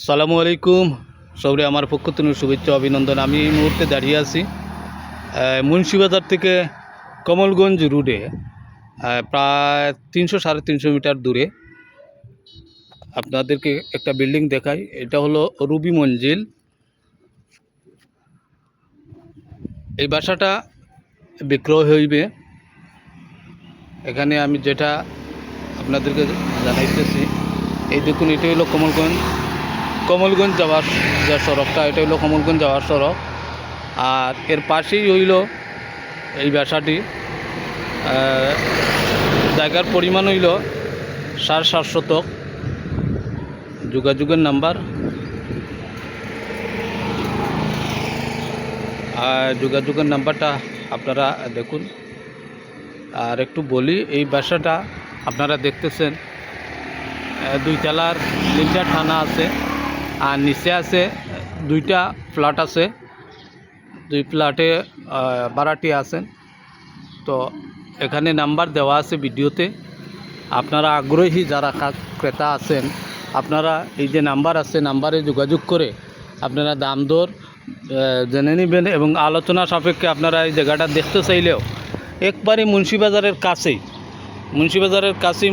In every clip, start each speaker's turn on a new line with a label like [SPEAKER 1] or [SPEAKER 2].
[SPEAKER 1] সালামু আলাইকুম। সবরে আমার পক্ষ থেকে শুভেচ্ছা অভিনন্দন। আমি এই মুহূর্তে দাঁড়িয়ে আছি মুন্সিবাজার থেকে কমলগঞ্জ রুটে, প্রায় 300-350 মিটার দূরে। আপনাদেরকে একটা বিল্ডিং দেখাই। এটা হলো রুবি মঞ্জিল। এই বাসাটা বিক্রয় হইবে। এখানে আমি যেটা আপনাদেরকে জানাইতেছি, এই দেখুন, এটা হলো কমলগঞ্জ যাওয়ার যে সড়কটা, এটা হলো কমলগঞ্জ যাওয়ার সড়ক। আর এর পাশেই হইল এই বাসাটি। জায়গার পরিমাণ হইল 7.5 শতক। যোগাযোগের নাম্বার, যোগাযোগের নাম্বারটা আপনারা দেখুন। আর একটু বলি, এই বাসাটা আপনারা দেখতেছেন 2 তলার 3টা থানা আছে, আর নিচে আছে 2টা ফ্ল্যাট আছে। 2 ফ্ল্যাটে ভাড়াটি আছেন। তো এখানে নাম্বার দেওয়া আছে ভিডিওতে। আপনারা আগ্রহী যারা ক্রেতা আছেন, আপনারা এই যে নাম্বার আছে, নাম্বারে যোগাযোগ করে আপনারা দাম দর জেনে নেবেন। এবং আলোচনা সাপেক্ষে আপনারা এই জায়গাটা দেখতে চাইলেও একবারে মুন্সিবাজারের কাছেই,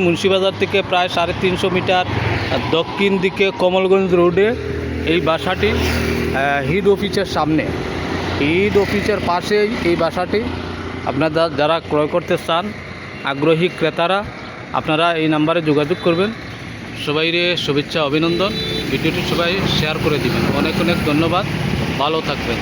[SPEAKER 1] মুন্সিবাজার থেকে প্রায় 350 মিটার দক্ষিণ দিকে কমলগঞ্জ রোডে এই বাসাটি, হেড অফিসের সামনে, হেড অফিসের পাশেই এই বাসাটি। আপনারা যারা ক্রয় করতে চান, আগ্রহী ক্রেতারা, আপনারা এই নাম্বারে যোগাযোগ করবেন। সবাইরে শুভেচ্ছা অভিনন্দন। ভিডিওটি সবাই শেয়ার করে দিবেন। অনেক অনেক ধন্যবাদ। ভালো থাকবেন।